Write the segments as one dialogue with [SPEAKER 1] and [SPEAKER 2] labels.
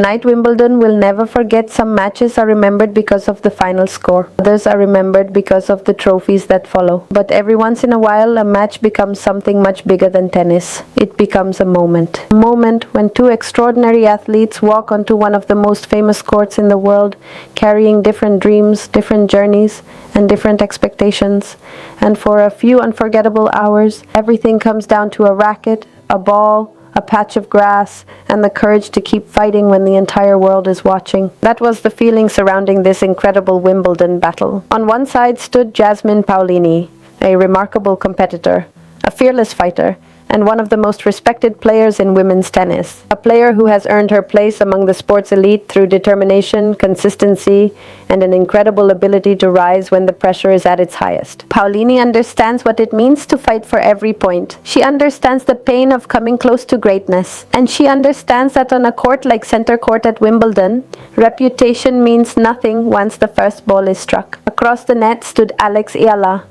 [SPEAKER 1] Tonight, Wimbledon will never forget. Some matches are remembered because of the final score. Others are remembered because of the trophies that follow. But every once in a while, a match becomes something much bigger than tennis. It becomes a moment. A moment when two extraordinary athletes walk onto one of the most famous courts in the world, carrying different dreams, different journeys, and different expectations. And for a few unforgettable hours, everything comes down to a racket, a ball, a patch of grass, and the courage to keep fighting when the entire world is watching. That was the feeling surrounding this incredible Wimbledon battle. On one side stood Jasmine Paolini, a remarkable competitor, a fearless fighter, and one of the most respected players in women's tennis. A player who has earned her place among the sport's elite through determination, consistency, and an incredible ability to rise when the pressure is at its highest. Paolini understands what it means to fight for every point. She understands the pain of coming close to greatness. And she understands that on a court like center court at Wimbledon, reputation means nothing once the first ball is struck. Across the net stood Alex Eala,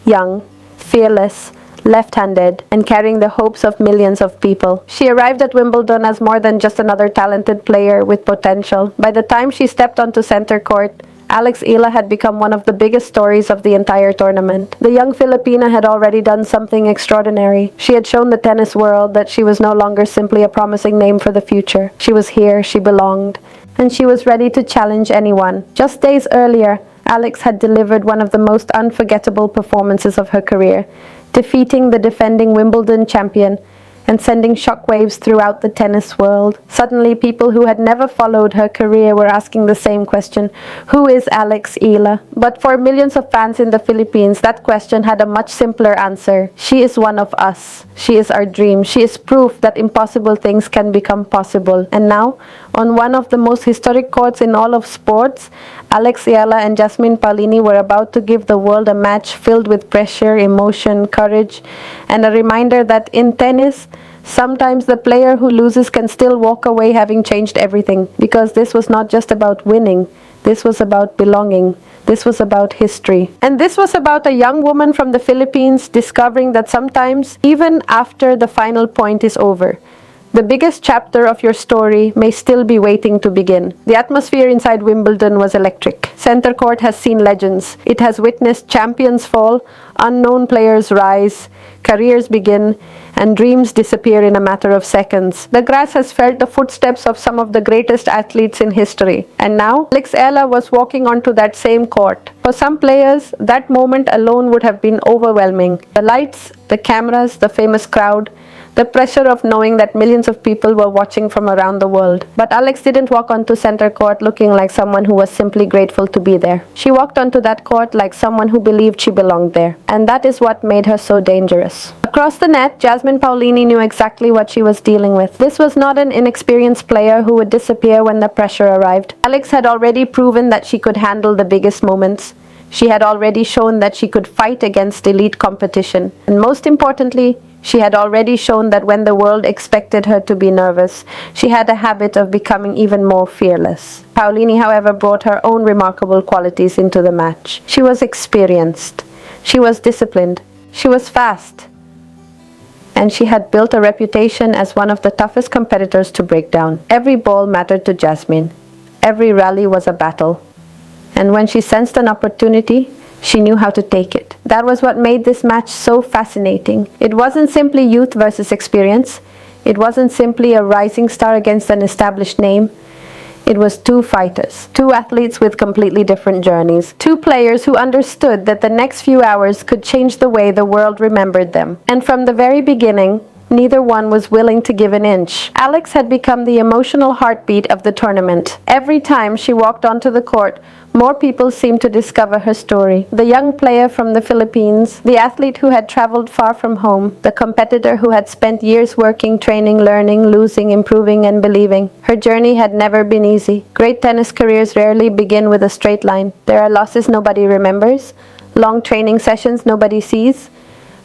[SPEAKER 1] young, fearless, left-handed, and carrying the hopes of millions of people. She arrived at Wimbledon as more than just another talented player with potential. By the time she stepped onto center court, Alex Eala had become one of the biggest stories of the entire tournament. The young Filipina had already done something extraordinary. She had shown the tennis world that she was no longer simply a promising name for the future. She was here, she belonged, and she was ready to challenge anyone. Just days earlier, Alex had delivered one of the most unforgettable performances of her career, defeating the defending Wimbledon champion and sending shockwaves throughout the tennis world. Suddenly, people who had never followed her career were asking the same question: who is Alex Eala? But for millions of fans in the Philippines, that question had a much simpler answer. She is one of us. She is our dream. She is proof that impossible things can become possible. And now, on one of the most historic courts in all of sports, Alex Eala and Jasmine Paolini were about to give the world a match filled with pressure, emotion, courage, and a reminder that in tennis, sometimes the player who loses can still walk away having changed everything, because this was not just about winning. This was about belonging. This was about history. And this was about a young woman from the Philippines discovering that sometimes, even after the final point is over, the biggest chapter of your story may still be waiting to begin. The atmosphere inside Wimbledon was electric. Center court has seen legends. It has witnessed champions fall, unknown players rise, careers begin, and dreams disappear in a matter of seconds. The grass has felt the footsteps of some of the greatest athletes in history. And now, Alex Eala was walking onto that same court. For some players, that moment alone would have been overwhelming. The lights, the cameras, the famous crowd, the pressure of knowing that millions of people were watching from around the world. But Alex didn't walk onto center court looking like someone who was simply grateful to be there. She walked onto that court like someone who believed she belonged there. And that is what made her so dangerous. Across the net, Jasmine Paolini knew exactly what she was dealing with. This was not an inexperienced player who would disappear when the pressure arrived. Alex had already proven that she could handle the biggest moments. She had already shown that she could fight against elite competition. And most importantly, she had already shown that when the world expected her to be nervous, she had a habit of becoming even more fearless. Paolini, however, brought her own remarkable qualities into the match. She was experienced. She was disciplined. She was fast. And she had built a reputation as one of the toughest competitors to break down. Every ball mattered to Jasmine. Every rally was a battle. And when she sensed an opportunity, she knew how to take it. That was what made this match so fascinating. It wasn't simply youth versus experience. It wasn't simply a rising star against an established name. It was two fighters, two athletes with completely different journeys, two players who understood that the next few hours could change the way the world remembered them. And from the very beginning, neither one was willing to give an inch. Alex had become the emotional heartbeat of the tournament. Every time she walked onto the court, more people seemed to discover her story. The young player from the Philippines, the athlete who had traveled far from home, the competitor who had spent years working, training, learning, losing, improving, and believing. Her journey had never been easy. Great tennis careers rarely begin with a straight line. There are losses nobody remembers, long training sessions nobody sees,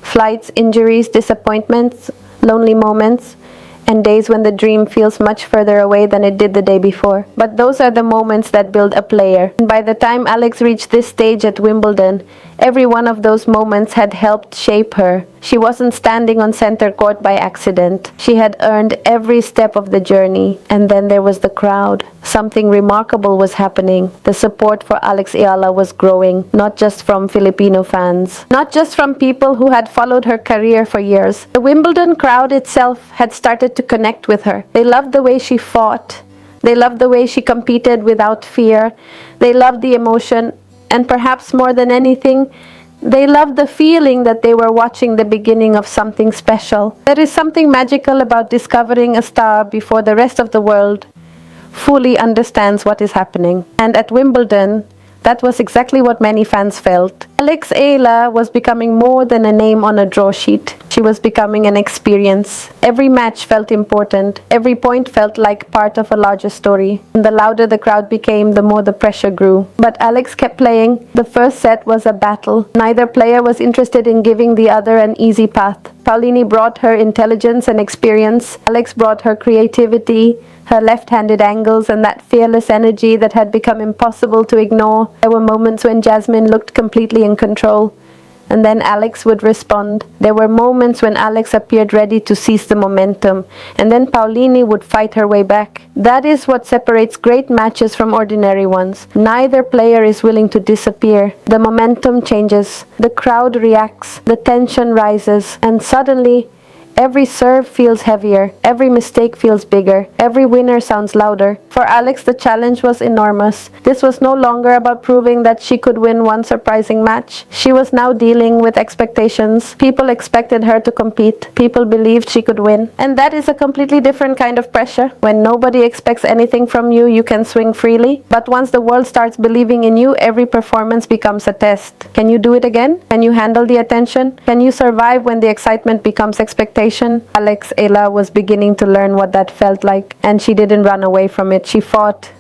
[SPEAKER 1] flights, injuries, disappointments, lonely moments, and days when the dream feels much further away than it did the day before. But those are the moments that build a player. And by the time Alex reached this stage at Wimbledon, every one of those moments had helped shape her. She wasn't standing on center court by accident. She had earned every step of the journey. And then there was the crowd. Something remarkable was happening. The support for Alex Eala was growing, not just from Filipino fans, not just from people who had followed her career for years. The Wimbledon crowd itself had started to connect with her. They loved the way she fought. They loved the way she competed without fear. They loved the emotion, and perhaps more than anything, they loved the feeling that they were watching the beginning of something special. There is something magical about discovering a star before the rest of the world fully understands what is happening. And at Wimbledon, that was exactly what many fans felt. Alex Eala was becoming more than a name on a draw sheet. She was becoming an experience. Every match felt important. Every point felt like part of a larger story. And the louder the crowd became, the more the pressure grew. But Alex kept playing. The first set was a battle. Neither player was interested in giving the other an easy path. Paolini brought her intelligence and experience. Alex brought her creativity, her left-handed angles, and that fearless energy that had become impossible to ignore. There were moments when Jasmine looked completely in control, and then Alex would respond. There were moments when Alex appeared ready to seize the momentum, and then Paolini would fight her way back. That is what separates great matches from ordinary ones. Neither player is willing to disappear. The momentum changes, the crowd reacts, the tension rises, and suddenly, every serve feels heavier, every mistake feels bigger, every winner sounds louder. For Alex, the challenge was enormous. This was no longer about proving that she could win one surprising match. She was now dealing with expectations. People expected her to compete. People believed she could win. And that is a completely different kind of pressure. When nobody expects anything from you, you can swing freely. But once the world starts believing in you, every performance becomes a test. Can you do it again? Can you handle the attention? Can you survive when the excitement becomes expectation? Alex Eala was beginning to learn what that felt like, and she didn't run away from it. She fought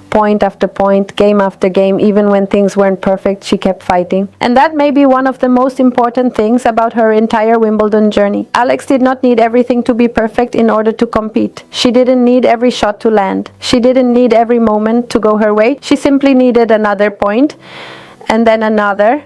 [SPEAKER 1] point after point, game after game. Even when things weren't perfect, she kept fighting. And that may be one of the most important things about her entire Wimbledon journey. Alex did not need everything to be perfect in order to compete. She didn't need every shot to land. She didn't need every moment to go her way. She simply needed another point, and then another,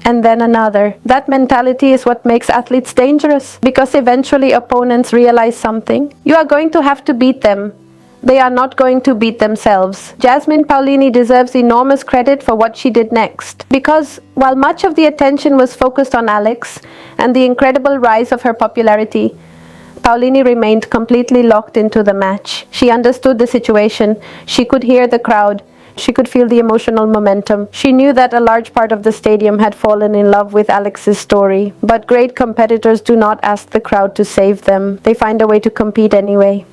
[SPEAKER 1] and then another. That mentality is what makes athletes dangerous, because eventually opponents realize something. You are going to have to beat them. They are not going to beat themselves. Jasmine Paolini deserves enormous credit for what she did next, because while much of the attention was focused on Alex and the incredible rise of her popularity, Paolini remained completely locked into the match. She understood the situation. She could hear the crowd. She could feel the emotional momentum. She knew that a large part of the stadium had fallen in love with Alex's story. But great competitors do not ask the crowd to save them. They find a way to compete anyway.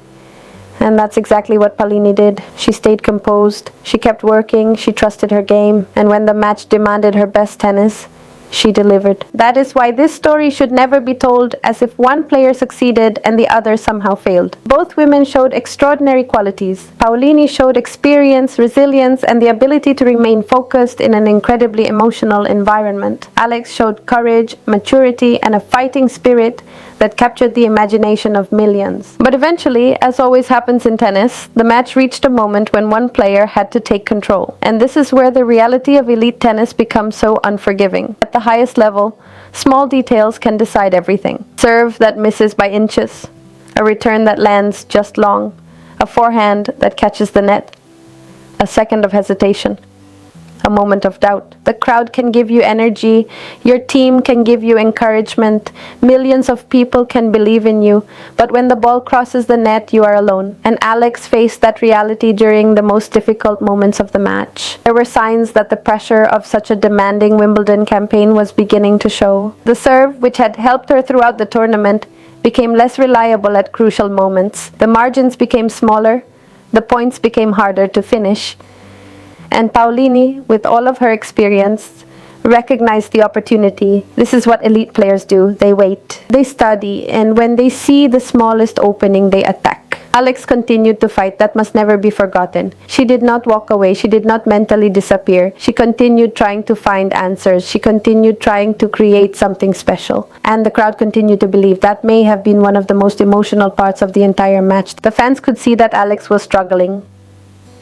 [SPEAKER 1] And that's exactly what Paolini did. She stayed composed. She kept working. She trusted her game. And when the match demanded her best tennis, she delivered. That is why this story should never be told as if one player succeeded and the other somehow failed. Both women showed extraordinary qualities. Paolini showed experience, resilience, and the ability to remain focused in an incredibly emotional environment. Alex showed courage, maturity, and a fighting spirit that captured the imagination of millions. But eventually, as always happens in tennis, the match reached a moment when one player had to take control. And this is where the reality of elite tennis becomes so unforgiving. At the highest level, small details can decide everything. Serve that misses by inches, a return that lands just long, a forehand that catches the net, a second of hesitation, a moment of doubt. The crowd can give you energy, your team can give you encouragement, millions of people can believe in you, but when the ball crosses the net, you are alone. And Alex faced that reality during the most difficult moments of the match. There were signs that the pressure of such a demanding Wimbledon campaign was beginning to show. The serve, which had helped her throughout the tournament, became less reliable at crucial moments. The margins became smaller, the points became harder to finish. And Paolini, with all of her experience, recognized the opportunity. This is what elite players do. They wait, they study, and when they see the smallest opening, they attack. Alex continued to fight. That must never be forgotten. She did not walk away. She did not mentally disappear. She continued trying to find answers. She continued trying to create something special. And the crowd continued to believe. That may have been one of the most emotional parts of the entire match. The fans could see that Alex was struggling,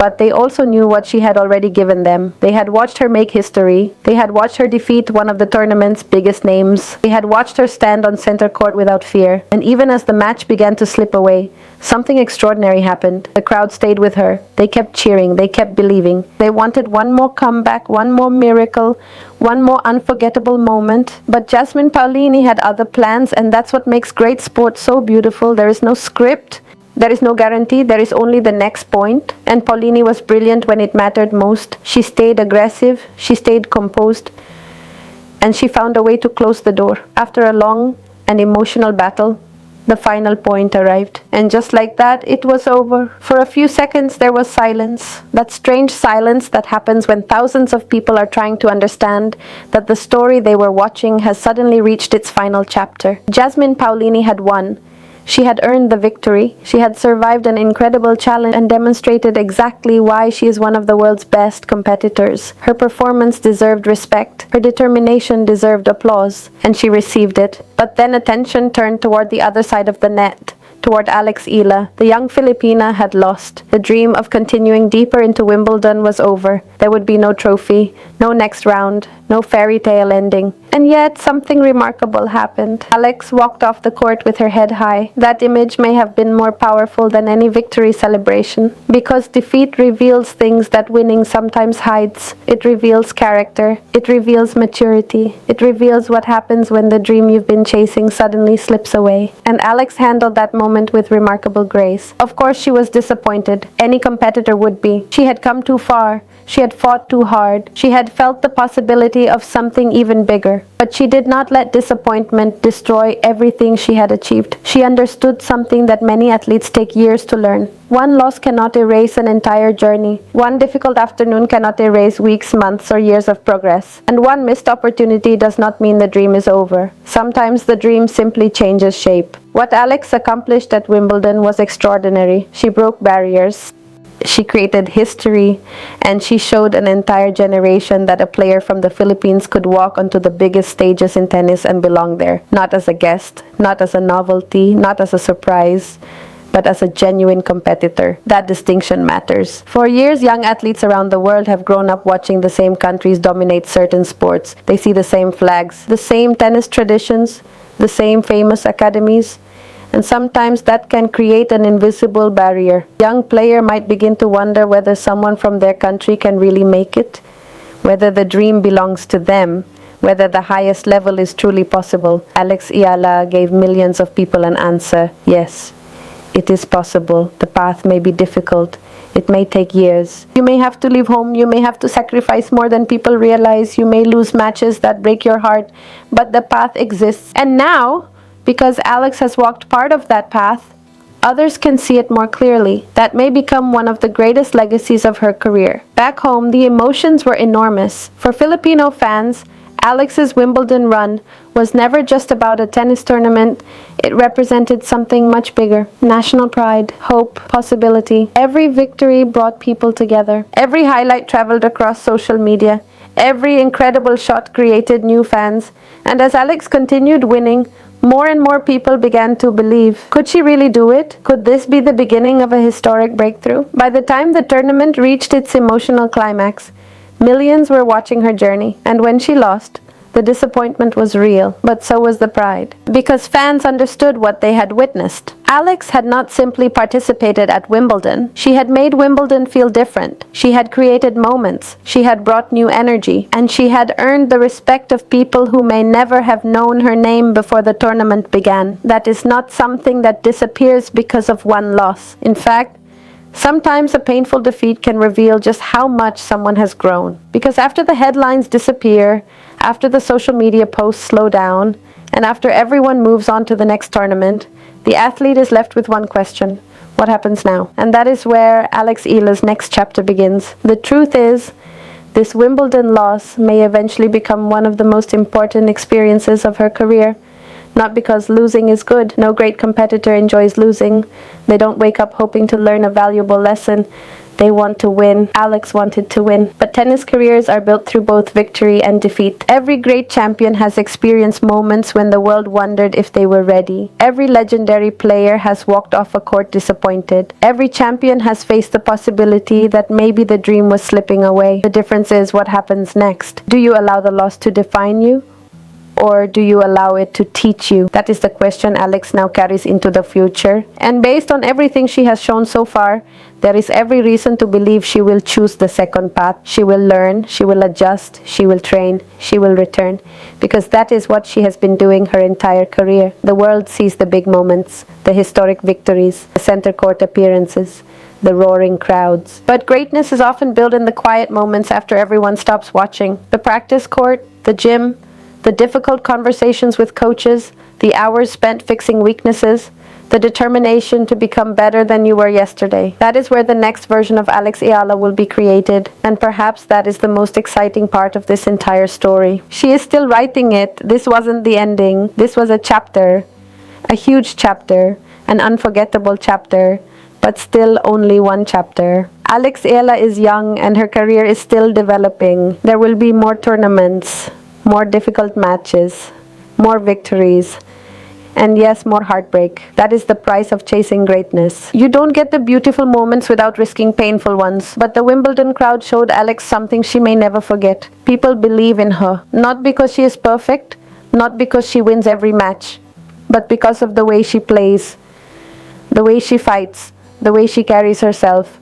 [SPEAKER 1] but they also knew what she had already given them. They had watched her make history. They had watched her defeat one of the tournament's biggest names. They had watched her stand on center court without fear. And even as the match began to slip away, something extraordinary happened. The crowd stayed with her. They kept cheering. They kept believing. They wanted one more comeback, one more miracle, one more unforgettable moment. But Jasmine Paolini had other plans, and that's what makes great sport so beautiful. There is no script. There is no guarantee, there is only the next point. And Paolini was brilliant when it mattered most. She stayed aggressive, she stayed composed, and she found a way to close the door. After a long and emotional battle, the final point arrived. And just like that, it was over. For a few seconds, there was silence. That strange silence that happens when thousands of people are trying to understand that the story they were watching has suddenly reached its final chapter. Jasmine Paolini had won. She had earned the victory. She had survived an incredible challenge and demonstrated exactly why she is one of the world's best competitors. Her performance deserved respect. Her determination deserved applause, and she received it. But then attention turned toward the other side of the net, toward Alex Eala. The young Filipina had lost. The dream of continuing deeper into Wimbledon was over. There would be no trophy, no next round, no fairy tale ending. And yet, something remarkable happened. Alex walked off the court with her head high. That image may have been more powerful than any victory celebration, because defeat reveals things that winning sometimes hides. It reveals character. It reveals maturity. It reveals what happens when the dream you've been chasing suddenly slips away. And Alex handled that moment with remarkable grace. Of course, she was disappointed. Any competitor would be. She had come too far. She had fought too hard. She had felt the possibility of something even bigger. But she did not let disappointment destroy everything she had achieved. She understood something that many athletes take years to learn. One loss cannot erase an entire journey. One difficult afternoon cannot erase weeks, months, or years of progress. And one missed opportunity does not mean the dream is over. Sometimes the dream simply changes shape. What Alex accomplished at Wimbledon was extraordinary. She broke barriers. She created history, and she showed an entire generation that a player from the Philippines could walk onto the biggest stages in tennis and belong there. Not as a guest, not as a novelty, not as a surprise, but as a genuine competitor. That distinction matters. For years, young athletes around the world have grown up watching the same countries dominate certain sports. They see the same flags, the same tennis traditions, the same famous academies. And sometimes that can create an invisible barrier. Young player might begin to wonder whether someone from their country can really make it, whether the dream belongs to them, whether the highest level is truly possible. Alex Eala gave millions of people an answer. Yes, it is possible. The path may be difficult. It may take years. You may have to leave home. You may have to sacrifice more than people realize. You may lose matches that break your heart. But the path exists. And now, because Alex has walked part of that path, others can see it more clearly. That may become one of the greatest legacies of her career. Back home, the emotions were enormous. For Filipino fans, Alex's Wimbledon run was never just about a tennis tournament. It represented something much bigger. National pride, hope, possibility. Every victory brought people together. Every highlight traveled across social media. Every incredible shot created new fans. And as Alex continued winning, more and more people began to believe. Could she really do it? Could this be the beginning of a historic breakthrough? By the time the tournament reached its emotional climax, millions were watching her journey. And when she lost, the disappointment was real, but so was the pride, because fans understood what they had witnessed. Alex had not simply participated at Wimbledon. She had made Wimbledon feel different. She had created moments. She had brought new energy. And she had earned the respect of people who may never have known her name before the tournament began. That is not something that disappears because of one loss. In fact, sometimes a painful defeat can reveal just how much someone has grown. Because after the headlines disappear, after the social media posts slow down, and after everyone moves on to the next tournament, the athlete is left with one question: what happens now? And that is where Alex Eala's next chapter begins. The truth is, this Wimbledon loss may eventually become one of the most important experiences of her career. Not because losing is good. No great competitor enjoys losing. They don't wake up hoping to learn a valuable lesson. They want to win. Alex wanted to win. But tennis careers are built through both victory and defeat. Every great champion has experienced moments when the world wondered if they were ready. Every legendary player has walked off a court disappointed. Every champion has faced the possibility that maybe the dream was slipping away. The difference is what happens next. Do you allow the loss to define you? Or do you allow it to teach you? That is the question Alex now carries into the future. And based on everything she has shown so far, there is every reason to believe she will choose the second path. She will learn, she will adjust, she will train, she will return. Because that is what she has been doing her entire career. The world sees the big moments, the historic victories, the center court appearances, the roaring crowds. But greatness is often built in the quiet moments after everyone stops watching. The practice court, the gym, the difficult conversations with coaches, the hours spent fixing weaknesses, the determination to become better than you were yesterday. That is where the next version of Alex Eala will be created, and perhaps that is the most exciting part of this entire story. She is still writing it. This wasn't the ending. This was a chapter, a huge chapter, an unforgettable chapter, but still only one chapter. Alex Eala is young and her career is still developing. There will be more tournaments, more difficult matches, more victories, and yes, more heartbreak. That is the price of chasing greatness. You don't get the beautiful moments without risking painful ones. But the Wimbledon crowd showed Alex something she may never forget. People believe in her, not because she is perfect, not because she wins every match, but because of the way she plays, the way she fights, the way she carries herself,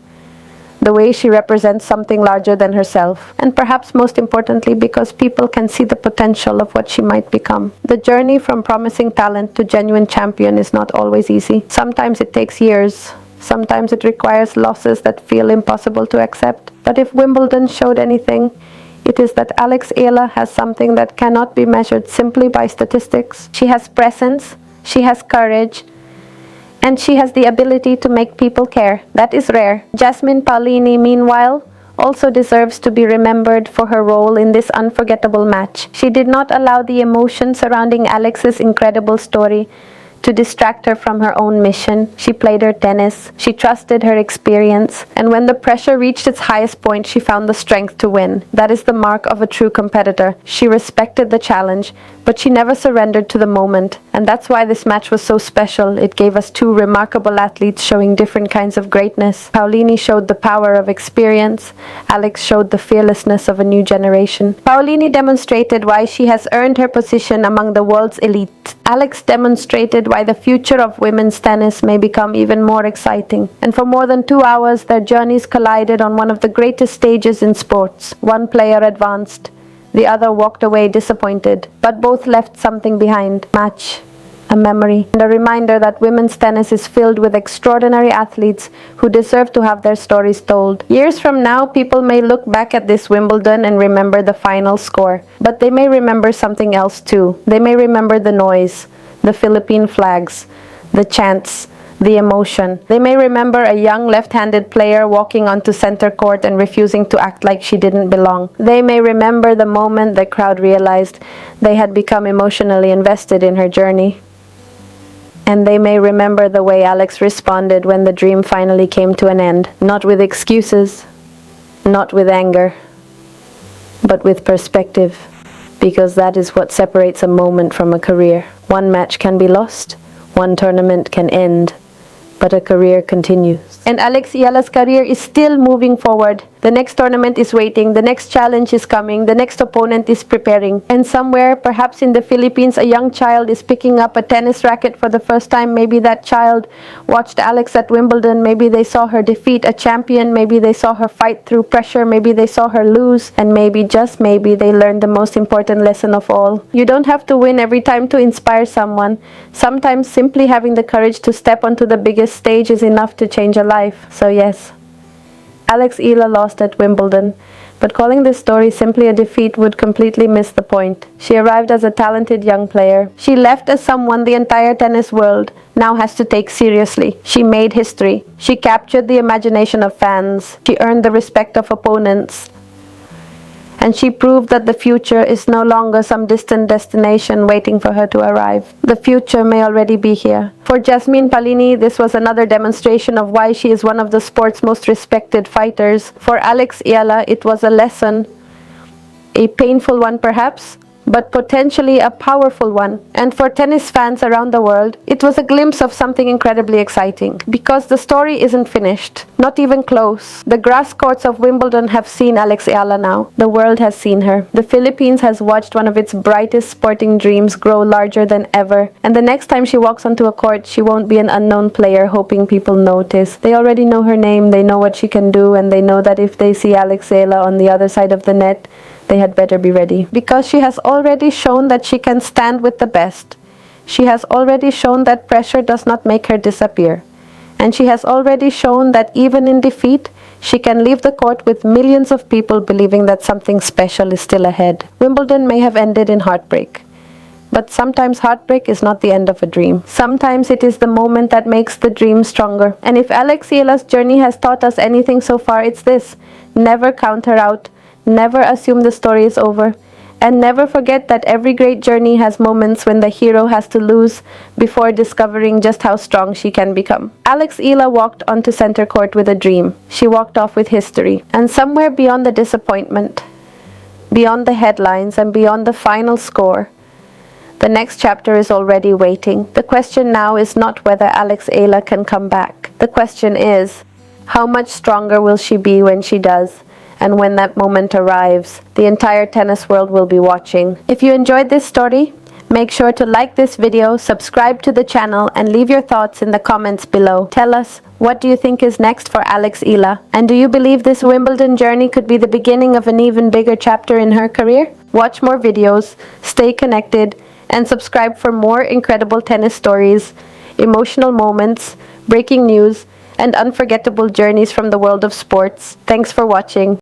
[SPEAKER 1] the way she represents something larger than herself, and perhaps most importantly because people can see the potential of what she might become. The journey from promising talent to genuine champion is not always easy. Sometimes it takes years. Sometimes it requires losses that feel impossible to accept. But if Wimbledon showed anything, it is that Alex Eala has something that cannot be measured simply by statistics. She has presence, she has courage, and she has the ability to make people care. That is rare. Jasmine Paolini, meanwhile, also deserves to be remembered for her role in this unforgettable match. She did not allow the emotion surrounding Alex's incredible story to distract her from her own mission. She played her tennis, she trusted her experience, and when the pressure reached its highest point, she found the strength to win. That is the mark of a true competitor. She respected the challenge, but she never surrendered to the moment. And that's why this match was so special. It gave us two remarkable athletes showing different kinds of greatness. Paolini showed the power of experience. Alex showed the fearlessness of a new generation. Paolini demonstrated why she has earned her position among the world's elite. Alex demonstrated why the future of women's tennis may become even more exciting. And for more than 2 hours, their journeys collided on one of the greatest stages in sports. One player advanced. The other walked away disappointed, but both left something behind. Match, a memory, and a reminder that women's tennis is filled with extraordinary athletes who deserve to have their stories told. Years from now, people may look back at this Wimbledon and remember the final score, but they may remember something else too. They may remember the noise, the Philippine flags, the chants, the emotion. They may remember a young left-handed player walking onto center court and refusing to act like she didn't belong. They may remember the moment the crowd realized they had become emotionally invested in her journey. And they may remember the way Alex responded when the dream finally came to an end. Not with excuses, not with anger, but with perspective. Because that is what separates a moment from a career. One match can be lost, one tournament can end, but a career continues. And Alex Eala's career is still moving forward. The next tournament is waiting, the next challenge is coming, the next opponent is preparing. And somewhere, perhaps in the Philippines, a young child is picking up a tennis racket for the first time. Maybe that child watched Alex at Wimbledon. Maybe they saw her defeat a champion. Maybe they saw her fight through pressure. Maybe they saw her lose. And maybe, just maybe, they learned the most important lesson of all. You don't have to win every time to inspire someone. Sometimes simply having the courage to step onto the biggest stage is enough to change a life. So yes, Alex Eala lost at Wimbledon, but calling this story simply a defeat would completely miss the point. She arrived as a talented young player. She left as someone the entire tennis world now has to take seriously. She made history. She captured the imagination of fans. She earned the respect of opponents. And she proved that the future is no longer some distant destination waiting for her to arrive. The future may already be here. For Jasmine Paolini, this was another demonstration of why she is one of the sport's most respected fighters. For Alex Eala, it was a lesson, a painful one perhaps, but potentially a powerful one. And for tennis fans around the world, it was a glimpse of something incredibly exciting. Because the story isn't finished, not even close. The grass courts of Wimbledon have seen Alex Eala now. The world has seen her. The Philippines has watched one of its brightest sporting dreams grow larger than ever. And the next time she walks onto a court, she won't be an unknown player hoping people notice. They already know her name, they know what she can do, and they know that if they see Alex Eala on the other side of the net, they had better be ready. Because she has already shown that she can stand with the best. She has already shown that pressure does not make her disappear. And she has already shown that even in defeat, she can leave the court with millions of people believing that something special is still ahead. Wimbledon may have ended in heartbreak. But sometimes heartbreak is not the end of a dream. Sometimes it is the moment that makes the dream stronger. And if Alex Eala's journey has taught us anything so far, it's this: never count her out. Never assume the story is over, and never forget that every great journey has moments when the hero has to lose before discovering just how strong she can become. Alex Eala walked onto center court with a dream. She walked off with history. And somewhere beyond the disappointment, beyond the headlines, and beyond the final score, the next chapter is already waiting. The question now is not whether Alex Eala can come back. The question is, how much stronger will she be when she does? And when that moment arrives, the entire tennis world will be watching. If you enjoyed this story, make sure to like this video, subscribe to the channel, and leave your thoughts in the comments below. Tell us, what do you think is next for Alex Eala? And do you believe this Wimbledon journey could be the beginning of an even bigger chapter in her career? Watch more videos, stay connected, and subscribe for more incredible tennis stories, emotional moments, breaking news, and unforgettable journeys from the world of sports. Thanks for watching.